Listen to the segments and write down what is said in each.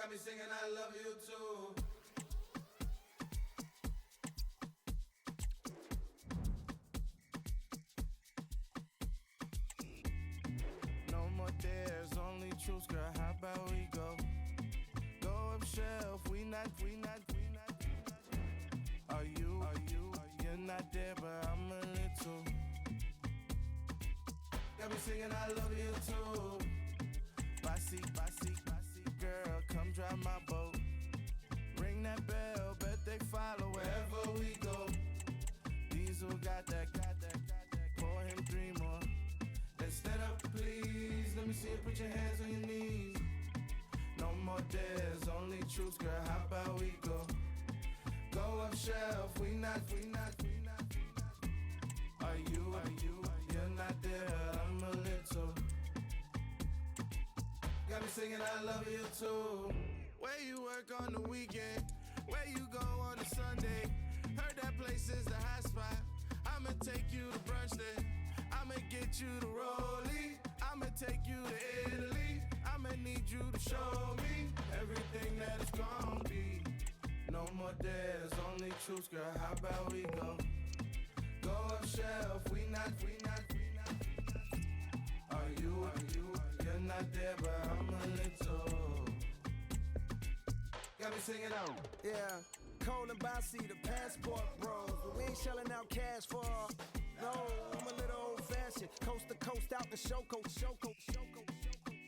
Got me singing I love you too. No more dares, only truths, girl, how about we go? Go up shelf, we not. Are you, you're not there, but I'm a little. Got me singing I love you too. Bossy, girl, come drive my boat. Ring that bell, bet they follow wherever we go. Diesel got that, pour him 3 more. Let's stand up, please, let me see you put your hands on your knees. No more dares, only truths, girl, how about we go? Go up shelf, we not. Are you, you're not there, I'm a little. Got me singing I love you too. Where you work on the weekend, where you go on a Sunday. Heard that place is the hot spot. I'ma take you to brunch there. I'ma get you to Rollie. I'ma take you to Italy. I'ma need you to show me everything that it's gonna be. No more dares, only truths, girl, how about we go? Go up shelf, we not. Are you, you're not there, but I'm a little. Got me singing out. Yeah, Cole and Bossy, the passport bros, but we ain't shelling out cash for. No, I'm a little old-fashioned, coast to coast out the show coat.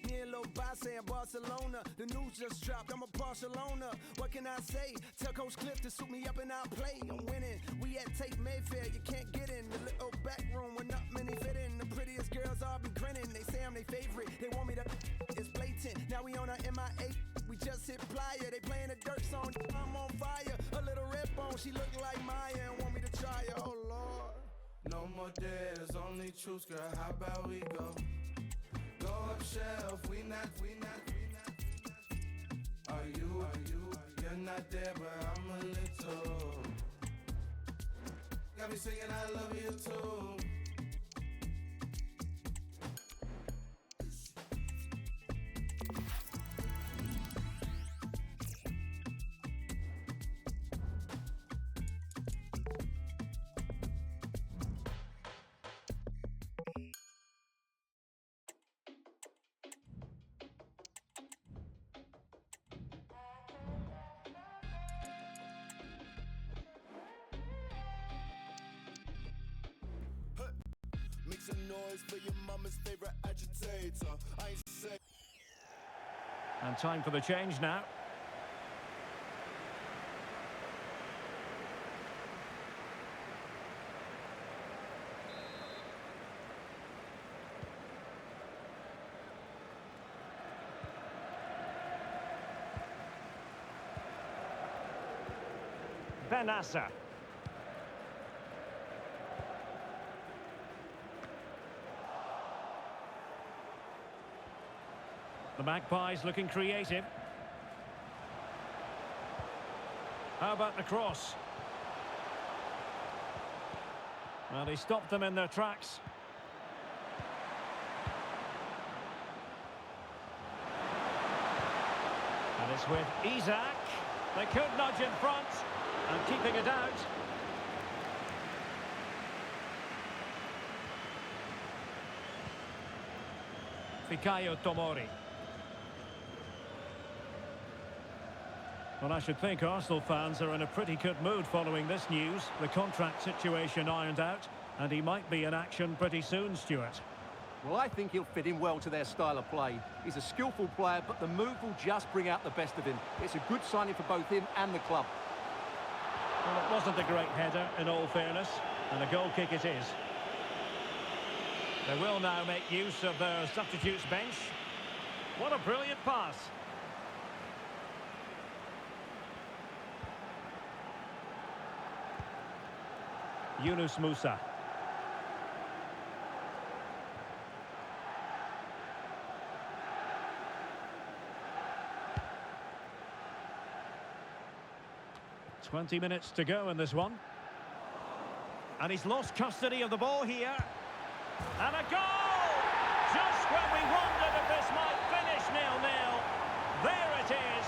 Me and Lil Bossy in Barcelona, the news just dropped, I'm a Barcelona. What can I say? Tell Coach Cliff to suit me up and I'll play. I'm winning, we at Tate Mayfair, you can't get in the little back room where not many fit in. The prettiest girls all be grinning, they say I'm their favorite, they want me to, it's blatant. Now we on our MIA, we just hit Playa, they playing a dirt song, I'm on fire. A little red bone, she look like Maya and want me to try her, oh Lord. No more dares, only truths, girl, how about we go? Go up shelf, we not. Are you, you're not there, but I'm a little. Got me singing I love you too. Make some noise for your mama's favorite agitator. I ain't say. And time for the change now. Benassa. The Magpies looking creative. How about the cross? Well, he stopped them in their tracks. And it's with Isak. They could nudge in front and keeping it out. Fikayo Tomori. Well, I should think Arsenal fans are in a pretty good mood following this news. The contract situation ironed out, and he might be in action pretty soon, Stuart. Well, I think he'll fit in well to their style of play. He's a skillful player, but the move will just bring out the best of him. It's a good signing for both him and the club. Well, it wasn't a great header, in all fairness, and a goal kick it is. They will now make use of their substitutes bench. What a brilliant pass. Yunus Musa. "20 minutes to go in this one. And he's lost custody of the ball here. And a goal! Just when we wondered if this might finish 0-0. There it is.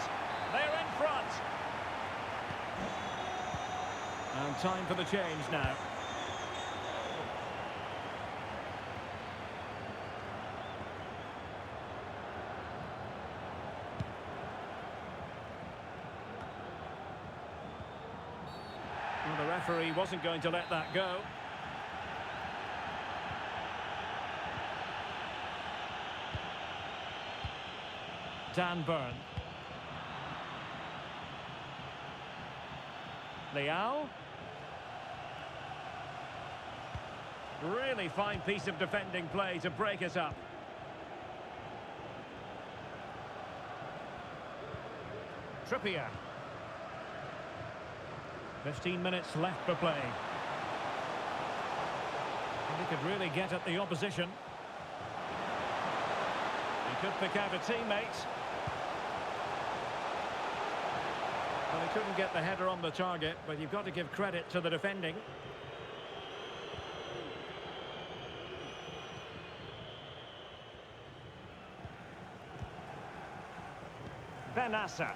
They're in front. And time for the change now. Well, the referee wasn't going to let that go. Dan Burn. Leao. Really fine piece of defending play to break it up. Trippier. 15 minutes left for play. And he could really get at the opposition. He could pick out a teammate. Well, he couldn't get the header on the target, but you've got to give credit to the defending. Benassa.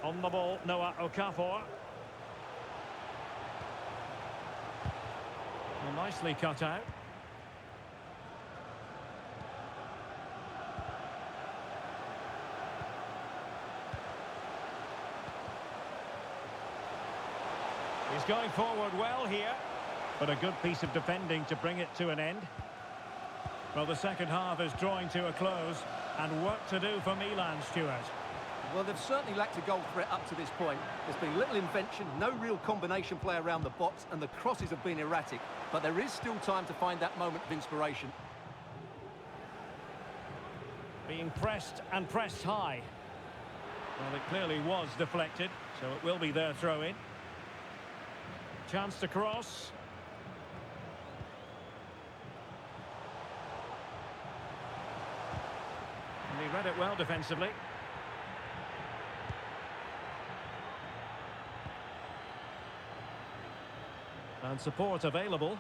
On the ball, Noah Okafor. Well, nicely cut out. He's going forward well here, but a good piece of defending to bring it to an end. Well, the second half is drawing to a close, and work to do for Milan, Stuart. Well, they've certainly lacked a goal threat up to this point. There's been little invention, no real combination play around the box, and the crosses have been erratic. But there is still time to find that moment of inspiration. Being pressed and pressed high. Well, it clearly was deflected, so it will be their throw-in. Chance to cross. And he read it well defensively. And support available.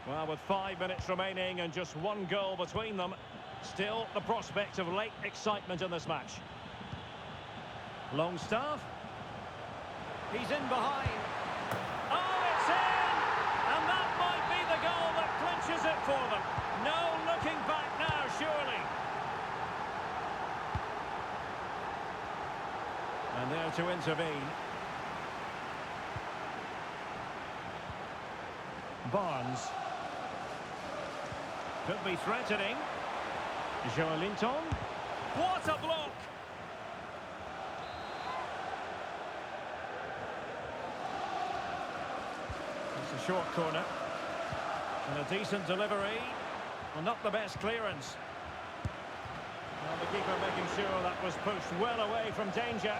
Well, with 5 minutes remaining and just one goal between them, still the prospect of late excitement in this match. Longstaff. He's in behind. Oh, it's in! And that might be the goal that clinches it for them. No looking back now, surely. And there to intervene. Barnes. Could be threatening. Joelinton. What a block! It's a short corner. And a decent delivery. Well, not the best clearance. Well, the keeper making sure that was pushed well away from danger.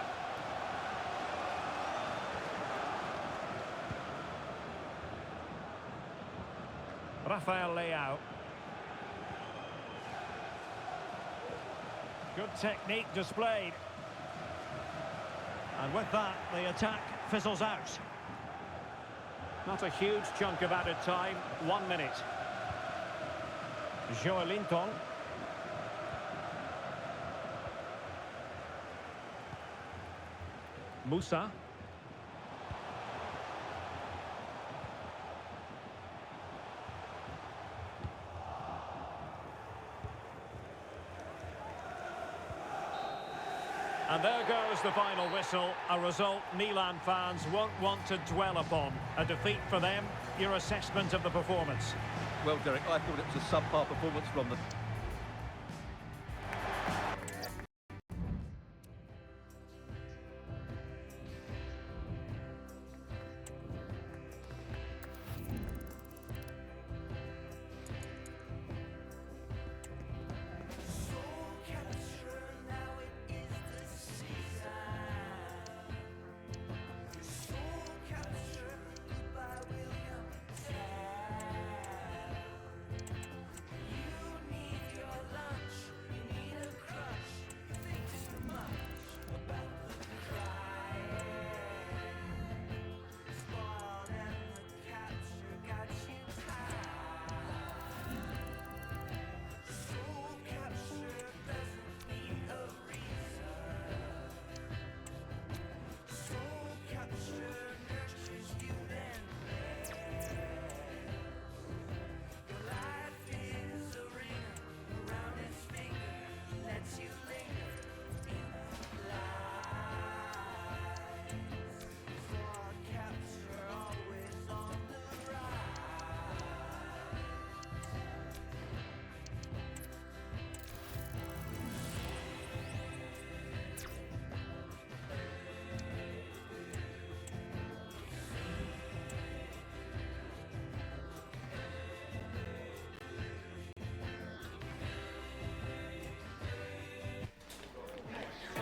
Rafael Leao. Good technique displayed. And with that, the attack fizzles out. Not a huge chunk of added time. 1 minute. Joelinton. Musa. And there goes the final whistle, a result Milan fans won't want to dwell upon. A defeat for them. Your assessment of the performance? Well, Derek, I thought it was a subpar performance from them.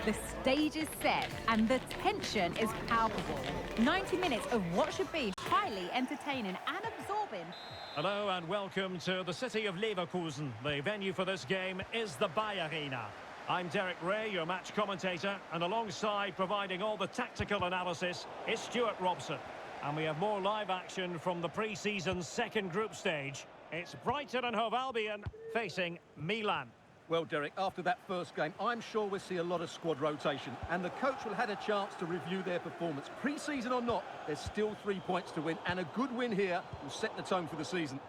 The stage is set and the tension is palpable. 90 minutes of what should be highly entertaining and absorbing. Hello and welcome to the city of Leverkusen. The venue for this game is the Arena. I'm Derek Ray, your match commentator, and alongside providing all the tactical analysis is Stuart Robson. And we have more live action from the pre-season second group stage. It's Brighton and Hove Albion facing Milan. Well, Derek, after that first game, I'm sure we'll see a lot of squad rotation, and the coach will have had a chance to review their performance. Pre-season or not, there's still 3 points to win, and a good win here will set the tone for the season.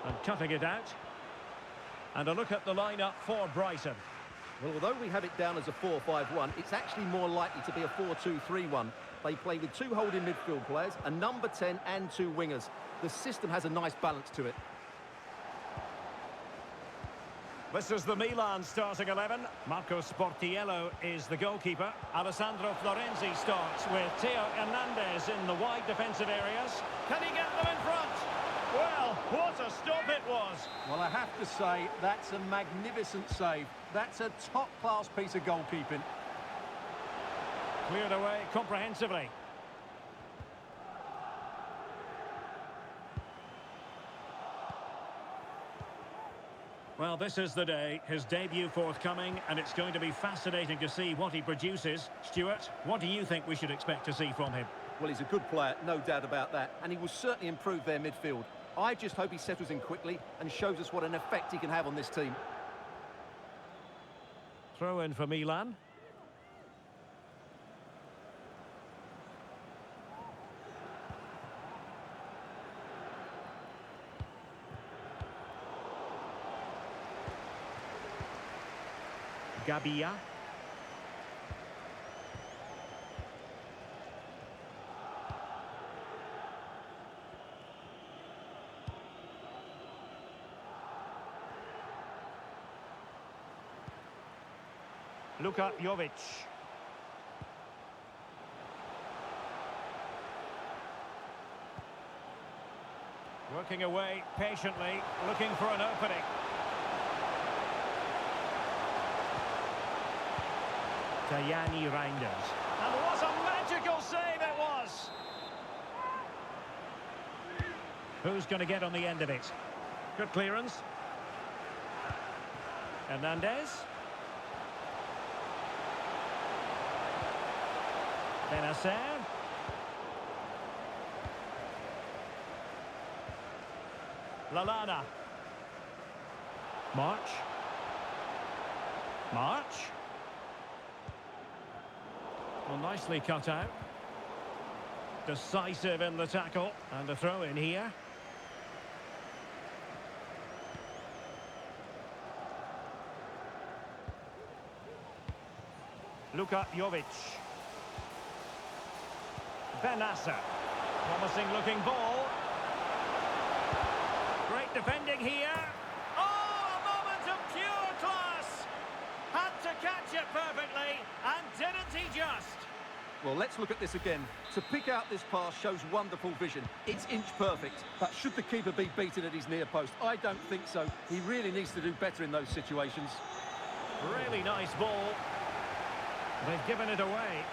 And cutting it out. And a look at the lineup for Brighton. Well, although we have it down as a 4-5-1, it's actually more likely to be a 4-2-3-1. They play with 2 holding midfield players, a number 10 and 2 wingers. The system has a nice balance to it. This is the Milan starting 11. Marco Sportiello is the goalkeeper. Alessandro Florenzi starts with Theo Hernandez in the wide defensive areas. Can he get them in front? Well, what a stop it was. Well, I have to say, that's a magnificent save. That's a top-class piece of goalkeeping. Cleared away comprehensively. Well, this is the day, his debut forthcoming, and it's going to be fascinating to see what he produces. Stuart, what do you think we should expect to see from him? Well, he's a good player, no doubt about that, and he will certainly improve their midfield. I just hope he settles in quickly and shows us what an effect he can have on this team. Throw in for Milan. Gabia. Luka Jovic. Working away patiently, looking for an opening. Tajani Reinders. And what a magical save it was! Who's going to get on the end of it? Good clearance. Hernandez. Benacer. Lallana. March. Well, nicely cut out. Decisive in the tackle. And a throw in here. Luka Jovic. Benacer. Promising looking ball. Great defending here. Oh, a moment of pure class. Had to catch it perfectly, and didn't he just? Well, let's look at this again. To pick out this pass shows wonderful vision. It's inch perfect. But should the keeper be beaten at his near post? I don't think so. He really needs to do better in those situations. Really nice ball. They've given it away.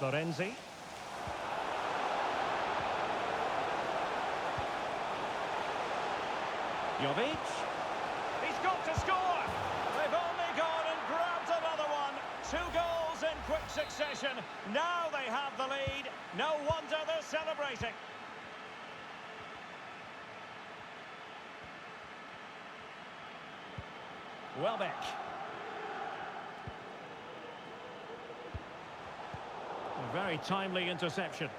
Florenzi. Jovic. He's got to score. They've only gone and grabbed another one. 2 goals in quick succession. Now they have the lead. No wonder they're celebrating. Welbeck. A very timely interception.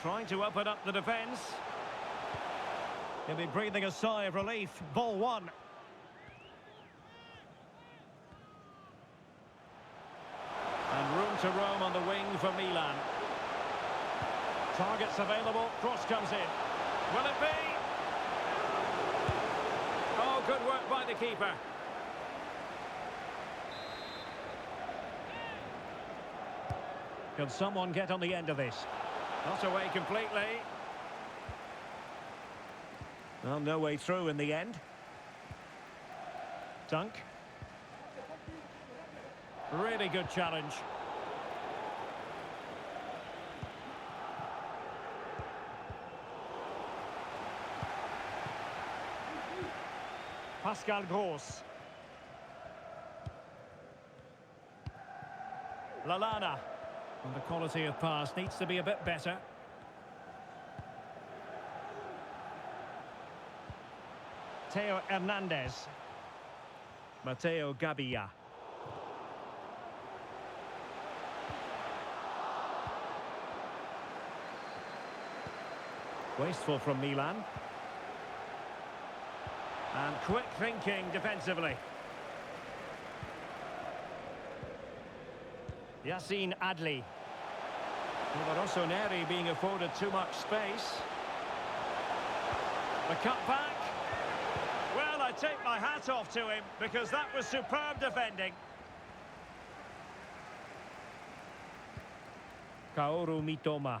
Trying to open up the defence. He'll be breathing a sigh of relief. Ball 1. And room to roam on the wing for Milan. Targets available. Cross comes in. Will it be? Oh, good work by the keeper. Can someone get on the end of this? Not away completely. Well, no way through in the end. Dunk. Really good challenge. Pascal Gross. Lallana. And the quality of pass needs to be a bit better. Theo Hernandez. Matteo Gabbia. Wasteful from Milan. And quick thinking defensively. Yassine Adli. Rossoneri being afforded too much space. The cutback. Well, I take my hat off to him because that was superb defending. Kaoru Mitoma.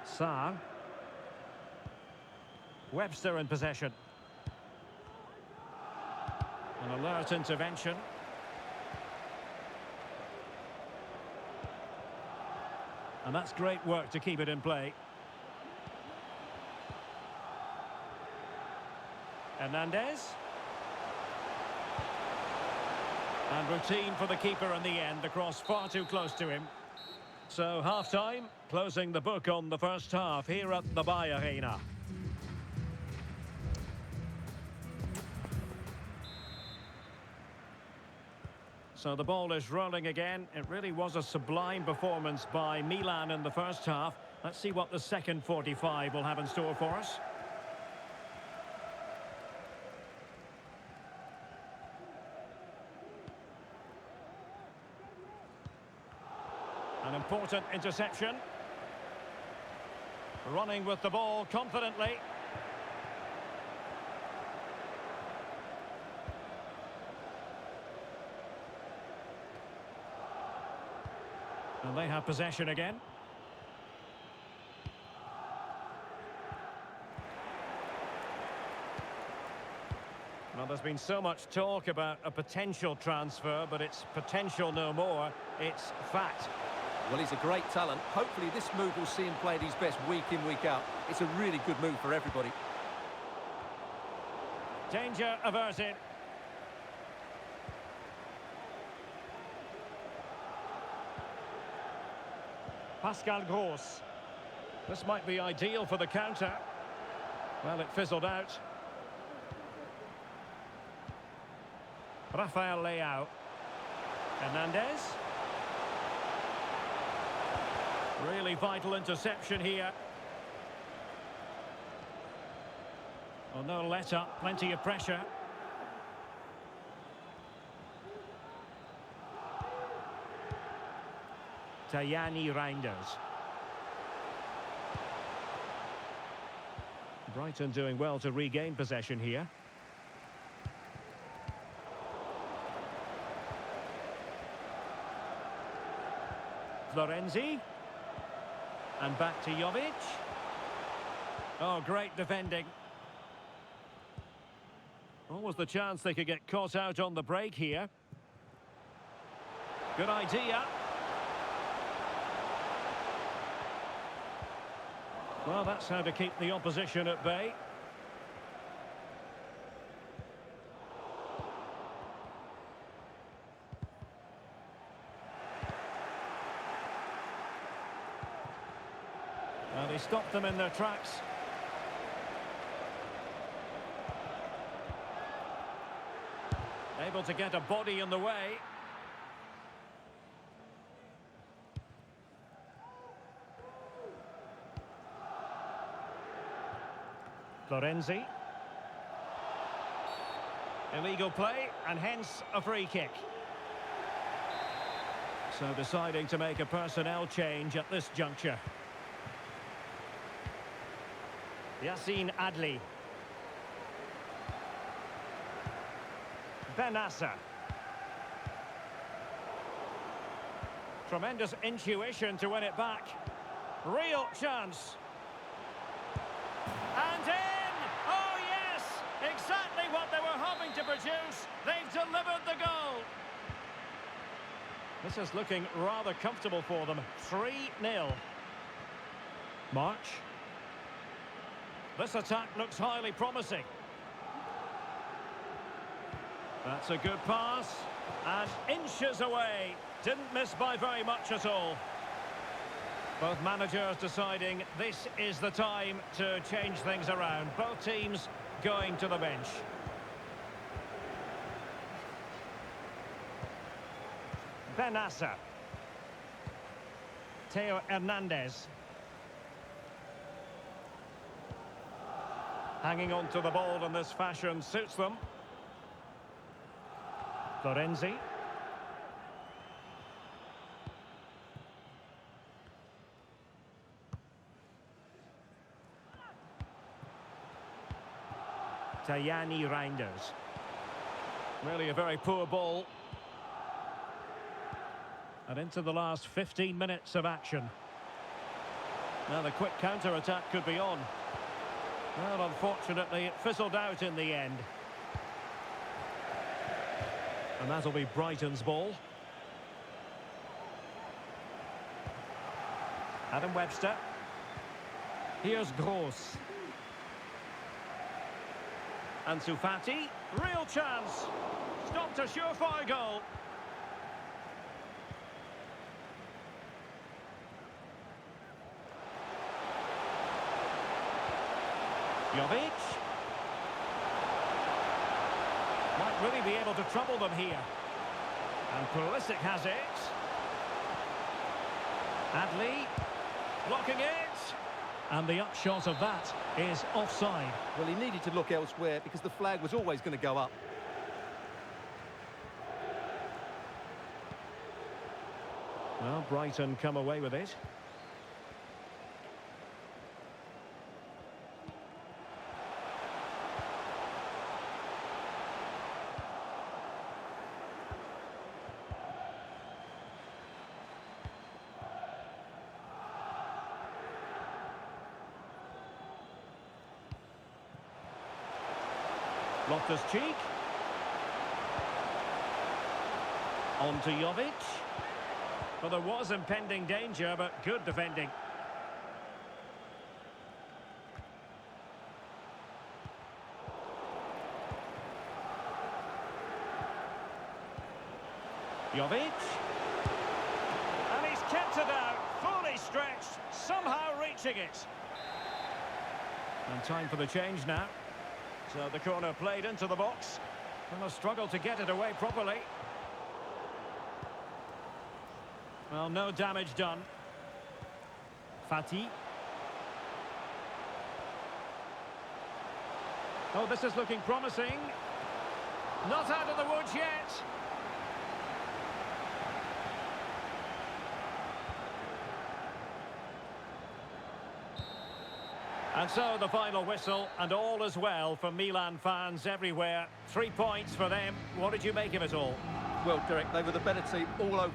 Sarr. Webster in possession. An alert intervention. And that's great work to keep it in play. Hernandez. And routine for the keeper in the end. The cross far too close to him. So half-time, closing the book on the first half here at the Bay Arena. So the ball is rolling again. It really was a sublime performance by Milan in the first half. Let's see what the second 45 will have in store for us. An important interception. Running with the ball confidently. And they have possession again. Well, there's been so much talk about a potential transfer, but it's potential no more. It's fact. Well, he's a great talent. Hopefully this move will see him play at his best week in, week out. It's a really good move for everybody. Danger averted. Pascal Gross. This might be ideal for the counter. Well, it fizzled out. Rafael Leao. Hernandez. Really vital interception here. Oh, no let up, plenty of pressure. Tajani Reinders. Brighton doing well to regain possession here. Florenzi. And back to Jovic. Oh, great defending. What was the chance they could get caught out on the break here? Good idea. Well, that's how to keep the opposition at bay. Well, they stopped them in their tracks. Able to get a body in the way. Florenzi. Illegal play, and hence a free kick. So deciding to make a personnel change at this juncture. Yassine Adli. Benassa. Tremendous intuition to win it back. Real chance. And in! Oh, yes! Exactly what they were hoping to produce. They've delivered the goal. This is looking rather comfortable for them. 3-0. March. This attack looks highly promising. That's a good pass. And inches away. Didn't miss by very much at all. Both managers deciding this is the time to change things around. Both teams going to the bench. Benassa. Theo Hernandez. Hanging on to the ball in this fashion suits them. Florenzi. Tajani Reinders. Really a very poor ball. And into the last 15 minutes of action. Now the quick counter-attack could be on. Well, unfortunately, it fizzled out in the end. And that'll be Brighton's ball. Adam Webster. Here's Gross. Ansu Fati. Real chance. Stopped a surefire goal. Jovic. Might really be able to trouble them here. And Pulisic has it. Adley. Blocking it. And the upshot of that is offside. Well, he needed to look elsewhere because the flag was always going to go up. Well, Brighton come away with it. Loftus-Cheek. On to Jovic. Well, there was impending danger, but good defending. Jovic. And he's kept it out, fully stretched, somehow reaching it. And time for the change now. So the corner played into the box. And a struggle to get it away properly. Well, no damage done. Fati. Oh, this is looking promising. Not out of the woods yet. And so the final whistle, and all is well for Milan fans everywhere. 3 points for them. What did you make of it all? Well, Derek, they were the better team all over.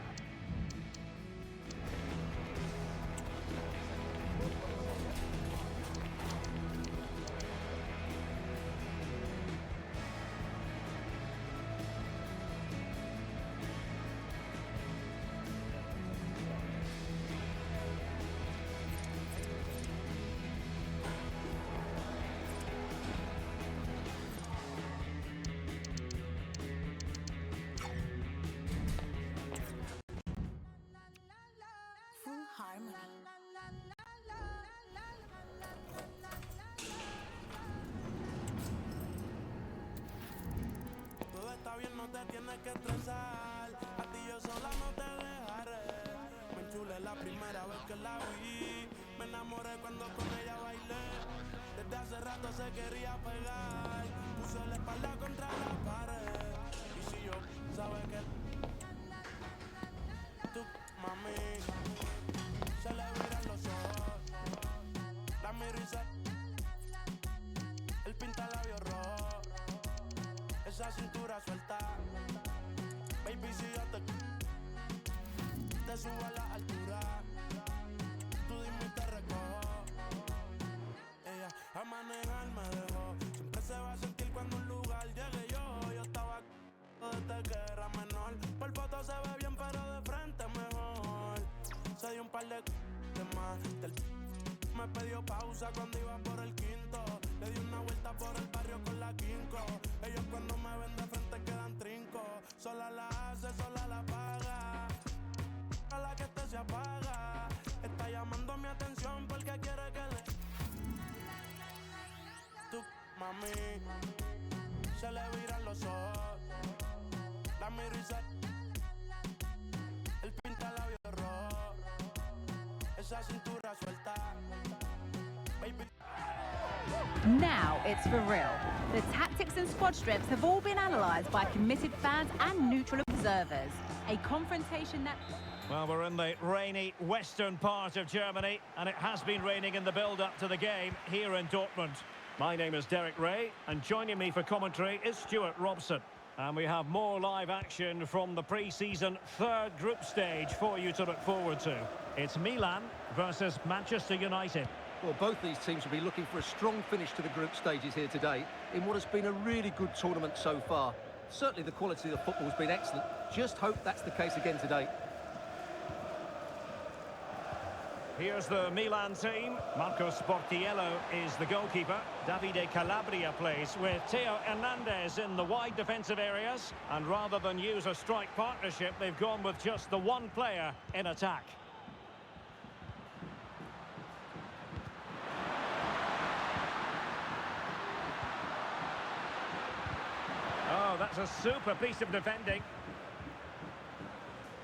No te tienes que estresar, a ti yo sola no te dejaré. Me enchulé la primera vez que la vi, me enamoré cuando con ella bailé. Desde hace rato se quería pegar, puse la espalda contra la pared. Y si yo sabes que tú, mami, se le viran los ojos, la miro y se, él pinta labios rojos. Esa cintura suelta, baby, si yo te te subo a la altura. Tú dime y te recojo. Ella a manejar me dejó. Siempre se va a sentir cuando un lugar llegue yo. Yo estaba desde que era menor. Por foto se ve bien, pero de frente mejor. Se dio un par de más. Me pidió pausa cuando iba por el quinto. Le di una vuelta por el barrio con la quinco. Ellos cuando me ven de frente quedan trinco. Sola la hace, sola la paga. A la que este se apaga. Está llamando mi atención porque quiere que le... Tú, mami, se le viran los ojos. La miro y se... El pinta labios rojo. Esa cintura suelta. Baby. Now it's for real. The tactics and squad strips have all been analysed by committed fans and neutral observers. A confrontation that... Well, we're in the rainy western part of Germany, and it has been raining in the build-up to the game here in Dortmund. My name is Derek Ray, and joining me for commentary is Stuart Robson. And we have more live action from the pre-season third group stage for you to look forward to. It's Milan versus Manchester United. Well, both these teams will be looking for a strong finish to the group stages here today in what has been a really good tournament so far. Certainly the quality of the football has been excellent. Just hope that's the case again today. Here's the Milan team. Marco Sportiello is the goalkeeper. Davide Calabria plays with Theo Hernandez in the wide defensive areas. And rather than use a strike partnership, they've gone with just the one player in attack. Oh, that's a super piece of defending.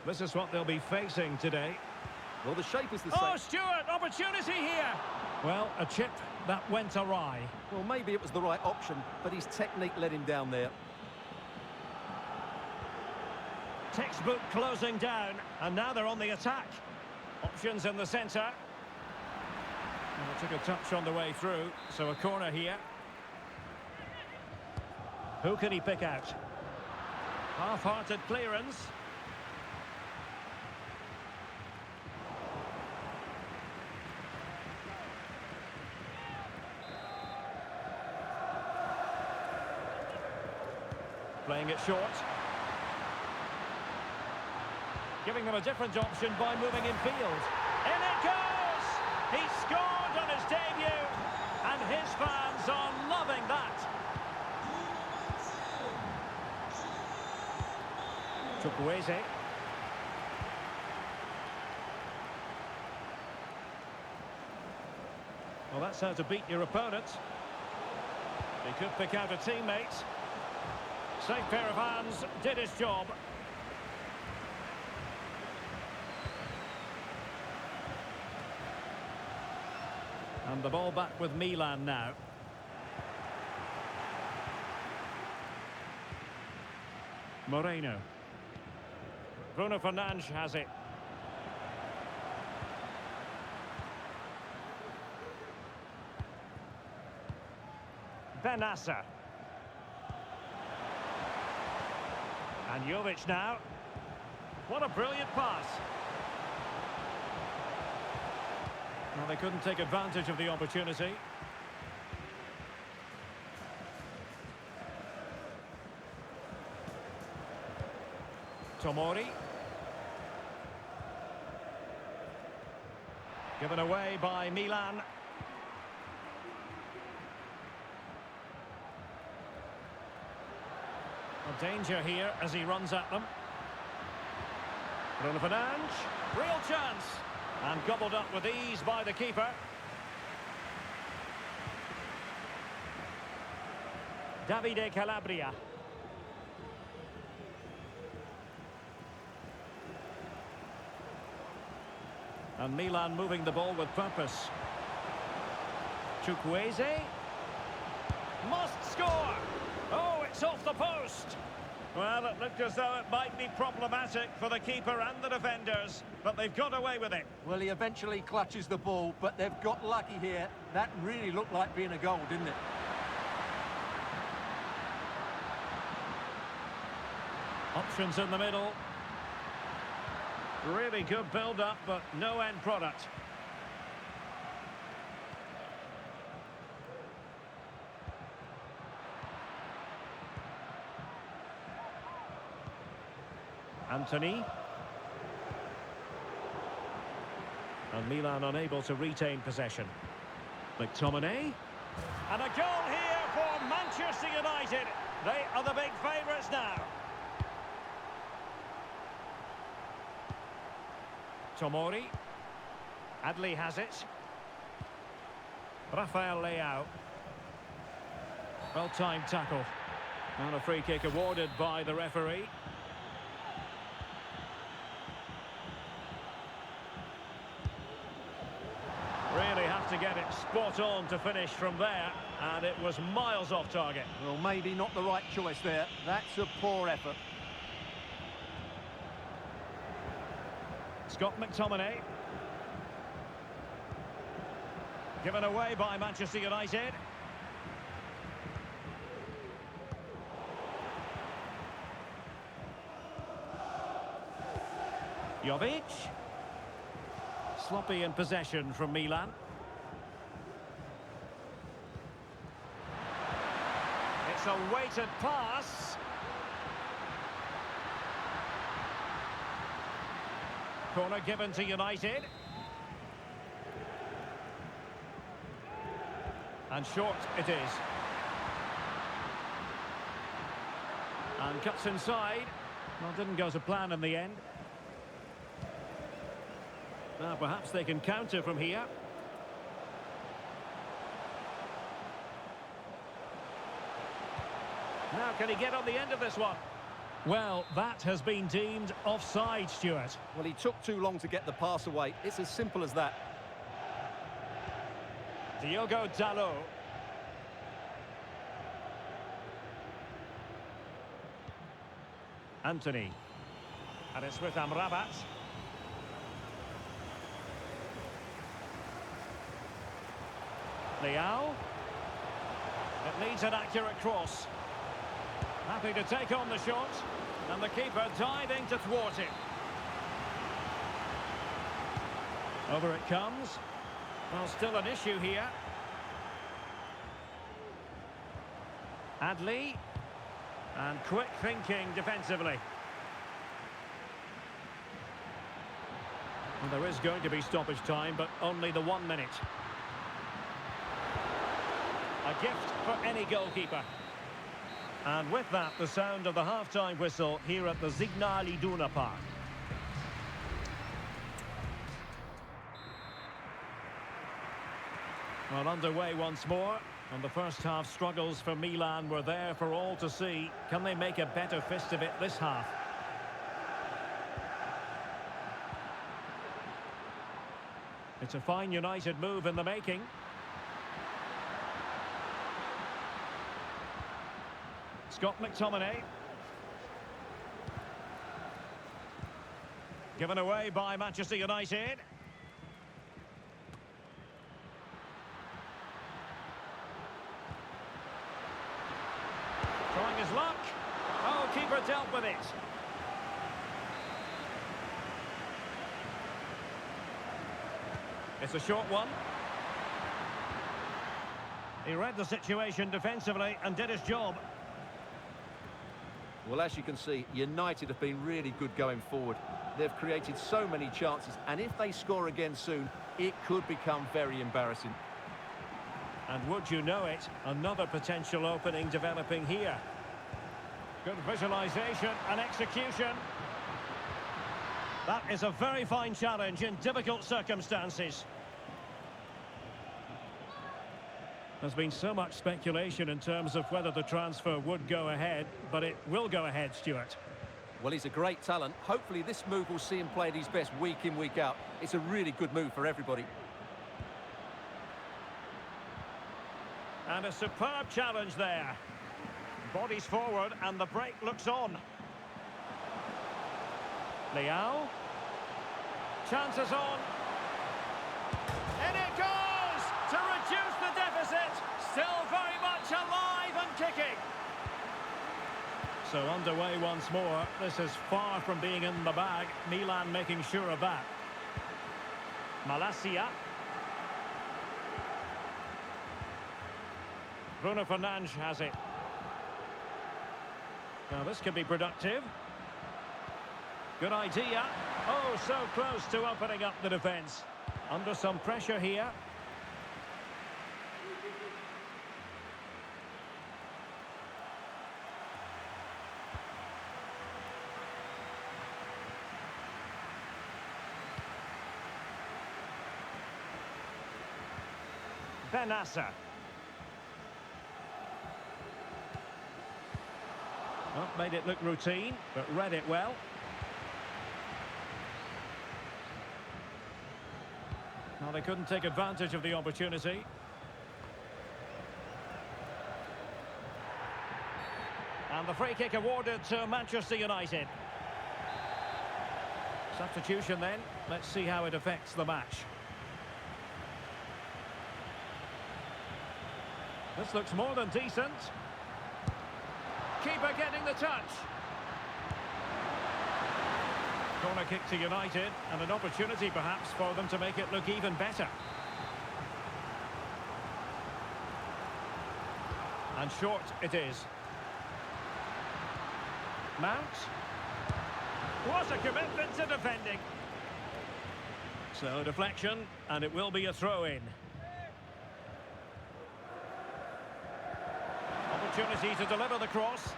This is what they'll be facing today. Well, the shape is the same. Oh, Stuart, opportunity here. Well, a chip that went awry. Well, maybe it was the right option, but his technique let him down there. Textbook closing down, and now they're on the attack. Options in the centre. Well, took a touch on the way through, so a corner here. Who can he pick out? Half-hearted clearance. Playing it short. Giving them a different option by moving in field. In it goes! He scored on his debut, and his fans are loving that. Chukwueze. Well, that's how to beat your opponent. He could pick out a teammate. Safe pair of hands, did his job. And the ball back with Milan now. Moreno. Bruno Fernandes has it. Benassa. And Jovic now. What a brilliant pass. Well, they couldn't take advantage of the opportunity. Tomori. Given away by Milan. A danger here as he runs at them. Bruno Fernandes, real chance. And gobbled up with ease by the keeper. Davide Calabria. And Milan moving the ball with purpose. Chukwueze. Must score! Oh, it's off the post! Well, it looked as though it might be problematic for the keeper and the defenders, but they've got away with it. Well, he eventually clutches the ball, but they've got lucky here. That really looked like being a goal, didn't it? Options in the middle. Really good build-up, but no end product. Anthony. And Milan unable to retain possession. McTominay. And a goal here for Manchester United. They are the big favourites now. Tomori. Adli has it. Rafael Leao. Well-timed tackle. And a free kick awarded by the referee. Really have to get it spot on to finish from there, and it was miles off target. Well, maybe not the right choice there. That's a poor effort. Scott McTominay. Given away by Manchester United. Jovic. Sloppy in possession from Milan. It's a weighted pass. Corner given to United. And short it is. And cuts inside. Well, didn't go to plan in the end. Now perhaps they can counter from here. Now can he get on the end of this one? Well, that has been deemed offside, Stuart. Well, he took too long to get the pass away. It's as simple as that. Diogo Dalot. Anthony. And it's with Amrabat. Leao. It needs an accurate cross. Happy to take on the shot. And the keeper diving to thwart it. Over it comes. Well, still an issue here. Adli. And quick thinking defensively. Well, there is going to be stoppage time, but only the 1 minute. A gift for any goalkeeper. And with that, the sound of the half-time whistle here at the Signal Iduna Park. Well, underway once more. And the first half struggles for Milan were there for all to see. Can they make a better fist of it this half? It's a fine United move in the making. Scott McTominay. Given away by Manchester United. Trying his luck. Oh, keeper dealt with it. It's a short one. He read the situation defensively and did his job. Well, as you can see, United have been really good going forward. They've created so many chances, and if they score again soon, it could become very embarrassing. And would you know it, another potential opening developing here. Good visualisation and execution. That is a very fine challenge in difficult circumstances. There's been so much speculation in terms of whether the transfer would go ahead, but it will go ahead, Stuart. Well, he's a great talent. Hopefully this move will see him play at his best week in, week out. It's a really good move for everybody. And a superb challenge there. Bodies forward and the break looks on. Leao. Chances on. And it goes to reduce the deficit. Still very much alive and kicking. So underway once more. This is far from being in the bag. Milan making sure of that. Malacia. Bruno Fernandes has it. Now this could be productive. Good idea. Oh, so close to opening up the defence. Under some pressure here. Benassa. Well, made it look routine, but read it well. Well, they couldn't take advantage of the opportunity. And the free kick awarded to Manchester United. Substitution then. Let's see how it affects the match. This looks more than decent. Keeper getting the touch. Corner kick to United, and an opportunity perhaps for them to make it look even better. And short it is. Mount. What a commitment to defending. So deflection, and it will be a throw-in. Opportunity to deliver the cross.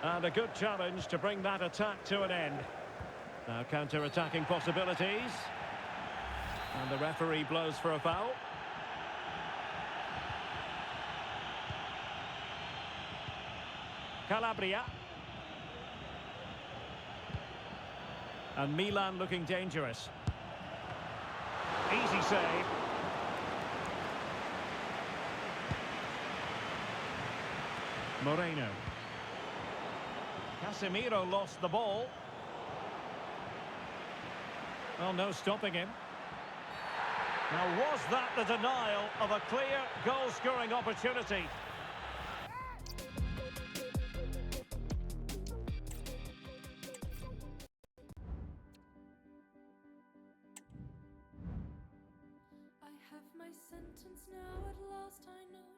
And a good challenge to bring that attack to an end. Now counter-attacking possibilities. And the referee blows for a foul. Calabria. And Milan looking dangerous. Easy save. Moreno. Casemiro lost the ball. Well, no stopping him. Now, was that the denial of a clear goal-scoring opportunity? I have my sentence now, at last I know